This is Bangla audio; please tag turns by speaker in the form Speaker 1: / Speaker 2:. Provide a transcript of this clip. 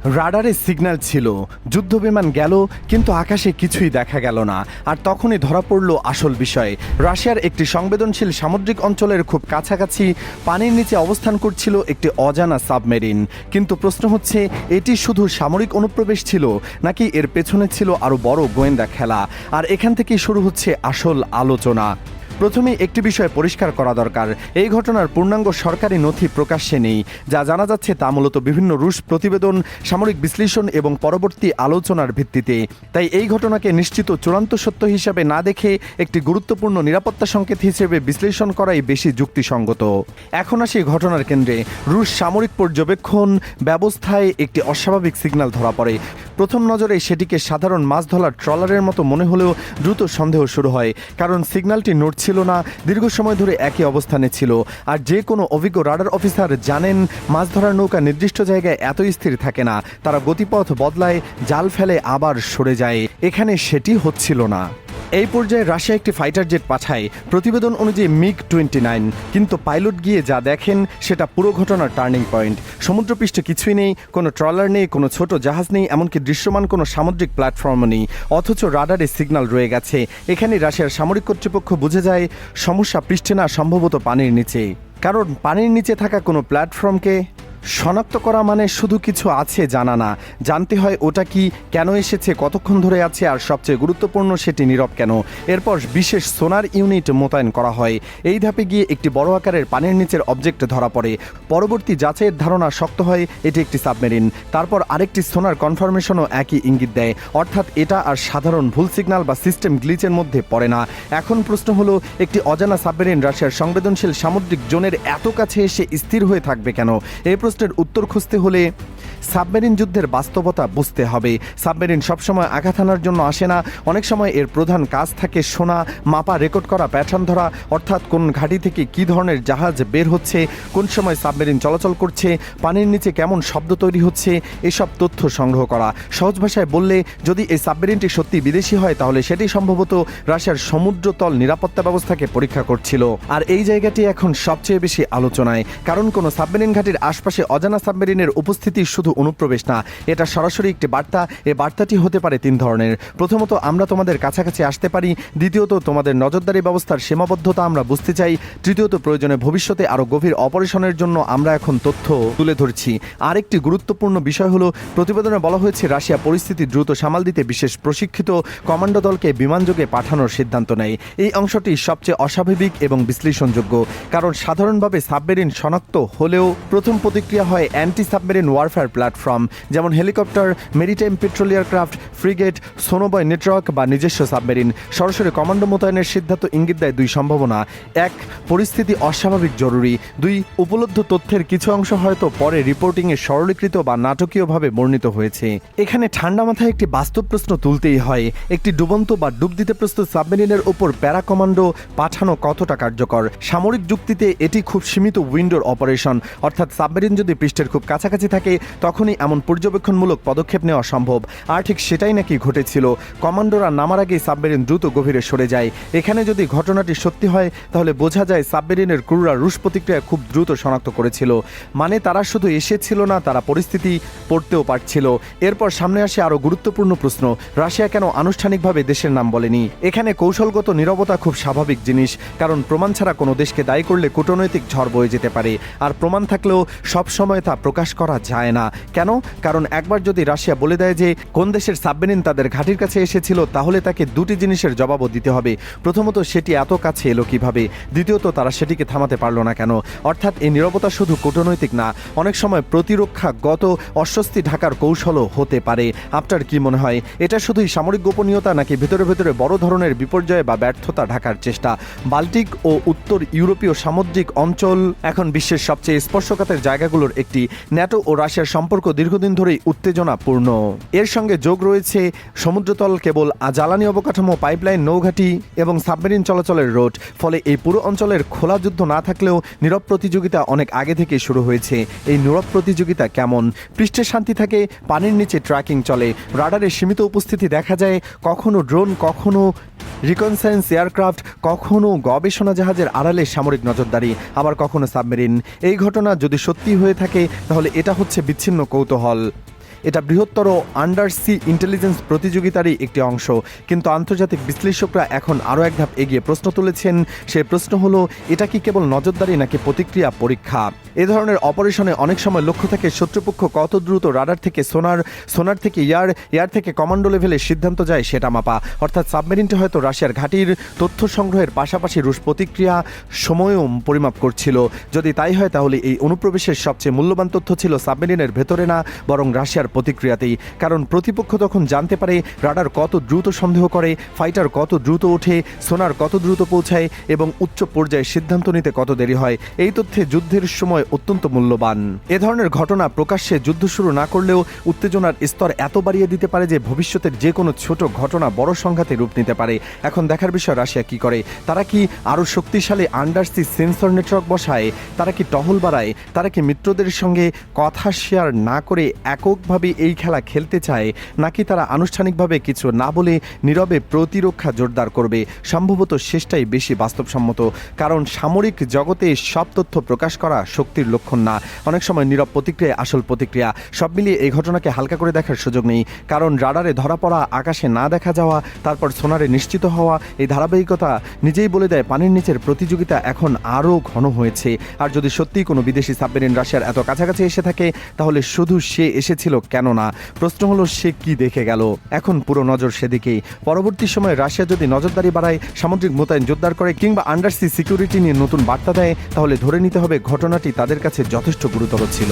Speaker 1: রাডারে সিগন্যাল ছিল, যুদ্ধবিমান গেল, কিন্তু আকাশে কিছুই দেখা গেল না। আর তখনই ধরা পড়ল আসল বিষয়। রাশিয়ার একটি সংবেদনশীল সামুদ্রিক অঞ্চলের খুব কাছাকাছি পানির নিচে অবস্থান করছিল একটি অজানা সাবমেরিন। কিন্তু প্রশ্ন হচ্ছে, এটি শুধু সামরিক অনুপ্রবেশ ছিল, নাকি এর পেছনে ছিল আরও বড় গোয়েন্দা খেলা? আর এখান থেকেই শুরু হচ্ছে আসল আলোচনা। প্রথমে একটি বিষয় পরিষ্কার করা দরকার, এই ঘটনার পূর্ণাঙ্গ সরকারি নথি প্রকাশ্যে নেই। যা জানা যাচ্ছে তা মূলত বিভিন্ন রুশ প্রতিবেদন, সামরিক বিশ্লেষণ এবং পরবর্তী আলোচনার ভিত্তিতে। তাই এই ঘটনাকে নিশ্চিত চূড়ান্ত সত্য হিসাবে না দেখে একটি গুরুত্বপূর্ণ নিরাপত্তা সংকেত হিসেবে বিশ্লেষণ করাই বেশি যুক্তিসঙ্গত। এখন আসি ঘটনার কেন্দ্রে। রুশ সামরিক পর্যবেক্ষণ ব্যবস্থায় একটি অস্বাভাবিক সিগন্যাল ধরা পড়ে। প্রথম নজরে সেটিকে সাধারণ মাছ ধরার ট্রলারের মতো মনে হলেও দ্রুত সন্দেহ শুরু হয়, কারণ সিগন্যালটি নড়ছিল না, দীর্ঘ সময় ধরে একই অবস্থানে ছিল। আর যে কোনো অভিজ্ঞ রাডার অফিসার জানেন, মাছ ধরার নৌকা নির্দিষ্ট জায়গায় এত স্থির থাকে না, তারা গতিপথ বদলায়, জাল ফেলে, আবার সরে যায়। এখানে সেটি হচ্ছিল না। এই পর্যায়ে রাশিয়া একটি ফাইটার জেট পাঠায়, প্রতিবেদন অনুযায়ী MiG-29, কিন্তু পাইলট গিয়ে যা দেখেন সেটা পুরো ঘটনার টার্নিং পয়েন্ট। সমুদ্রপৃষ্ঠে কিছুই নেই, কোনো ট্রলার নেই, কোনো ছোট জাহাজ নেই, এমনকি দৃশ্যমান কোনো সামুদ্রিক প্ল্যাটফর্মও নেই, অথচ রাডারে সিগন্যাল রয়ে গেছে। এখানে রাশিয়ার সামরিক কর্তৃপক্ষ বুঝে যায় সমস্যা পৃষ্ঠে না, সম্ভবত পানির নিচে। কারণ পানির নিচে থাকা কোনো প্ল্যাটফর্মকে শনাক্ত করা মানে শুধু কিছু আছে জানা না, জানতে হয় ওটা কি, কেন এসেছে, কতক্ষণ ধরে আছে, আর সবচেয়ে গুরুত্বপূর্ণ সেটি নীরব কেন। এরপর বিশেষ সোনার ইউনিট মোতায়েন করা হয়। এই ধাপে গিয়ে একটি বড় আকারের পানির নিচের অবজেক্ট ধরা পড়ে। পরবর্তী যাচাইয়ের ধারণা শক্ত হয় এটি একটি সাবমেরিন। তারপর আরেকটি সোনার কনফার্মেশনও একই ইঙ্গিত দেয়, অর্থাৎ এটা আর সাধারণ ভুল সিগন্যাল বা সিস্টেম গ্লিচের মধ্যে পড়ে না। এখন প্রশ্ন হলো, একটি অজানা সাবমেরিন রাশিয়ার সংবেদনশীল সামুদ্রিক জোনের এত কাছে এসে স্থির হয়ে থাকবে কেন? এই প্রশ্নের উত্তর খুঁজতে হলে সাবমেরিন যুদ্ধের বাস্তবতা বুঝতে হবে। সাবমেরিন সবসময় আঘাত হানার জন্য আসে না, অনেক সময় এর প্রধান কাজ থাকে শোনা, মাপা, রেকর্ড করা, প্যাটার্ন ধরা, অর্থাৎ কোন ঘাঁটি থেকে কী ধরনের জাহাজ বের হচ্ছে, কোন সময় সাবমেরিন চলাচল করছে, পানির নিচে কেমন শব্দ তৈরি হচ্ছে, এসব তথ্য সংগ্রহ করা। সহজ ভাষায় বললে, যদি এই সাবমেরিনটি সত্যি বিদেশি হয়, তাহলে সেটি সম্ভবত রাশিয়ার সমুদ্রতল নিরাপত্তা ব্যবস্থাকে পরীক্ষা করছিল। আর এই জায়গাটি এখন সবচেয়ে বেশি আলোচনায়, কারণ কোনো সাবমেরিন ঘাঁটির আশপাশে অজানা সাবমেরিনের উপস্থিতি শুধু অনুপ্রবেশ না, এটা সরাসরি একটি বার্তা। এই বার্তাটি হতে পারে তিন ধরনের। প্রথমত, আমরা তোমাদের কাছাকাছি আসতে পারি। দ্বিতীয়ত, তোমাদের নজরদারি ব্যবস্থার সীমাবদ্ধতা আমরা বুঝতে চাই। তৃতীয়ত, প্রয়োজনে ভবিষ্যতে আরও গভীর অপারেশনের জন্য আমরা এখন তথ্য তুলে ধরছি। আরেকটি গুরুত্বপূর্ণ বিষয় হলো, প্রতিবেদনে বলা হয়েছে রাশিয়া পরিস্থিতি দ্রুত সামাল দিতে বিশেষ প্রশিক্ষিত কমান্ডো দলকে বিমানযোগে পাঠানোর সিদ্ধান্ত নেয়। এই অংশটি সবচেয়ে অস্বাভাবিক এবং বিশ্লেষণযোগ্য, কারণ সাধারণভাবে সাবমেরিন শনাক্ত হলেও প্রথম প্রতিক্রিয়া হয় অ্যান্টি সাবমেরিন ওয়ারফেয়ার প্ল্যাটফর্ম, যেমন helicopter, maritime patrol aircraft, frigate, sonobuoy network বা নিজস্ব সাবমেরিন। সরাসরি কমান্ডো মোতায়েনের সিদ্ধান্ত ইঙ্গিত দেয় দুই সম্ভাবনা: এক, পরিস্থিতি অস্বাভাবিক জরুরি; দুই, উপলব্ধ তথ্যের কিছু অংশ হয়তো পরে রিপোর্টিংয়ে সরলীকৃত বা নাটকীয়ভাবে বর্ণিত হয়েছে। এখানে ঠান্ডা মাথায় একটি বাস্তব প্রশ্ন তুলতেই হয়, একটি ডুবন্ত বা ডুব দিতে প্রস্তুত সাবমেরিনের ওপর প্যারা কমান্ডো পাঠানো কতটা কার্যকর? সামরিক যুক্তিতে এটি খুব সীমিত উইন্ডোর অপারেশন, অর্থাৎ সাবমেরিন যদি পৃষ্ঠের খুব কাছাকাছি থাকে তখনই এমন পর্যবেক্ষণমূলক পদক্ষেপ নেওয়া সম্ভব। আর ঠিক সেটাই নাকি ঘটেছিল। কমান্ডোরা নামার আগেই সাবমেরিন দ্রুত গভীরে সরে যায়। এখানে যদি ঘটনাটি সত্যি হয়, তাহলে বোঝা যায় সাবমেরিনের ক্রুরা রুশ প্রতিক্রিয়া খুব দ্রুত শনাক্ত করেছিল। মানে তারা শুধু এসেছিল না, তারা পরিস্থিতি পড়তেও পারছিল। এরপর সামনে আসে আরও গুরুত্বপূর্ণ প্রশ্ন: রাশিয়া কেন আনুষ্ঠানিকভাবে দেশের নাম বলেনি? এখানে কৌশলগত নীরবতা খুব স্বাভাবিক জিনিস, কারণ প্রমাণ ছাড়া কোনো দেশকে দায়ী করলে কূটনৈতিক ঝড় বয়ে যেতে পারে। আর প্রমাণ থাকলেও সবসময় তা প্রকাশ করা যায় না। কেন? কারণ একবার যদি রাশিয়া বলে দেয় যে কোন দেশের সাবমেরিন তাদের ঘাঁটির কাছে এসেছিল, তাহলে তাকে দুটি জিনিসের জবাবও দিতে হবে। প্রথমত, সেটি এত কাছে এলো কিভাবে? দ্বিতীয়ত, তারা সেটিকে থামাতে পারলো না কেন? অর্থাৎ এই নীরবতা শুধু কূটনৈতিক না, অনেক সময় প্রতিরক্ষাগত অস্বস্তি ঢাকার কৌশলও হতে পারে। আপনার কি মনে হয়, এটা শুধুই সামরিক গোপনীয়তা, নাকি ভেতরে ভেতরে বড় ধরনের বিপর্যয় বা ব্যর্থতা ঢাকার চেষ্টা? বাল্টিক ও উত্তর ইউরোপীয় সামুদ্রিক অঞ্চল এখন বিশ্বের সবচেয়ে স্পর্শকাতর জায়গাগুলোর একটি। ন্যাটো ও রাশিয়ার সম্পর্ক দীর্ঘদিন ধরেই উত্তেজনাপূর্ণ। এর সঙ্গে যোগ রয়েছে সমুদ্রতল কেবল, জ্বালানি অবকাঠামো, পাইপলাইন, নৌঘাটি এবং সাবমেরিন চলাচলের রোড। ফলে এই পুরো অঞ্চলের খোলা যুদ্ধ না থাকলেও নীরব প্রতিযোগিতা অনেক আগে থেকে শুরু হয়েছে। এই নীরব প্রতিযোগিতা কেমন? পৃষ্ঠে শান্তি থাকে, পানির নিচে ট্র্যাকিং চলে, রাডারে সীমিত উপস্থিতি দেখা যায়, কখনো ড্রোন, কখনো রিকনসাইন্স এয়ারক্রাফট, কখনো গবেষণা জাহাজের আড়ালে সামরিক নজরদারি, আবার কখনো সাবমেরিন। এই ঘটনা যদি সত্যি হয়ে থাকে, তাহলে এটা হচ্ছে বিচ্ছিন্ন কৌতূহল। এটা বৃহত্তর আন্ডার সি ইন্টেলিজেন্স প্রতিযোগিতারই একটি অংশ। কিন্তু আন্তর্জাতিক বিশ্লেষকরা এখন আরও এক ধাপ এগিয়ে প্রশ্ন তুলেছেন। সেই প্রশ্ন হলো, এটা কি কেবল নজরদারি নাকি প্রতিক্রিয়া পরীক্ষা? এ ধরনের অপারেশনে অনেক সময় লক্ষ্য থাকে শত্রুপক্ষ কত দ্রুত রাডার থেকে সোনার থেকে এয়ার থেকে কমান্ডো লেভেলে সিদ্ধান্ত যায় সেটা মাপা। অর্থাৎ সাবমেরিনটি হয়তো রাশিয়ার ঘাঁটির তথ্য সংগ্রহের পাশাপাশি রুশ প্রতিক্রিয়া সময়ও পরিমাপ করছিল। যদি তাই হয় তাহলে এই অনুপ্রবেশের সবচেয়ে মূল্যবান তথ্য ছিল সাবমেরিনের ভেতরে না, বরং রাশিয়ার প্রতিক্রিয়াতেই। কারণ প্রতিপক্ষ তখন জানতে পারে রাডার কত দ্রুত সন্দেহ করে, ফাইটার কত দ্রুত ওঠে, সোনার কত দ্রুত পৌঁছায় এবং উচ্চ পর্যায়ে সিদ্ধান্ত নিতে কত দেরি হয়। এই তথ্যে যুদ্ধের সময় অত্যন্ত মূল্যবান। এ ধরনের ঘটনা প্রকাশ্যে যুদ্ধ শুরু না করলেও উত্তেজনার স্তর এত বাড়িয়ে দিতে পারে যে ভবিষ্যতের যে কোনো ছোট ঘটনা বড় সংঘাতে রূপ নিতে পারে। এখন দেখার বিষয় রাশিয়া কি করে। তারা কি আরও শক্তিশালী আন্ডারসি সেন্সর নেটওয়ার্ক বসায়? তারা কি টহল বাড়ায়? তারা কি মিত্রদের সঙ্গে কথা শেয়ার না করে এককভাবে এই খেলা খেলতে চায়? নাকি তারা আনুষ্ঠানিকভাবে কিছু না বলে নীরবে প্রতিরক্ষা জোরদার করবে? সম্ভবত শেষটাই বেশি বাস্তবসম্মত, কারণ সামরিক জগতে সব তথ্য প্রকাশ করা শক্তির লক্ষণ না। অনেক সময় নীরব প্রতিক্রিয়া আসল প্রতিক্রিয়া। সব মিলিয়ে এই ঘটনাকে হালকা করে দেখার সুযোগ নেই, কারণ রাডারে ধরা পড়া, আকাশে না দেখা যাওয়া, তারপর সোনারে নিশ্চিত হওয়া, এই ধারাবাহিকতা নিজেই বলে দেয় পানির নিচের প্রতিযোগিতা এখন আরও ঘন হয়েছে। আর যদি সত্যিই কোনো বিদেশি সাবমেরিন রাশিয়ার এত কাছাকাছি এসে থাকে, তাহলে শুধু সে এসেছিল কেন না? প্রশ্ন হলো, সে কি দেখে গেল? এখন পুরো নজর সেদিকেই। পরবর্তী সময়ে রাশিয়া যদি নজরদারি বাড়ায়, সামুদ্রিক মোতায়েন জোরদার করে কিংবা আন্ডারসি সিকিউরিটি নিয়ে নতুন বার্তা দেয়, তাহলে ধরে নিতে হবে ঘটনাটি তাদের কাছে যথেষ্ট গুরুতর ছিল।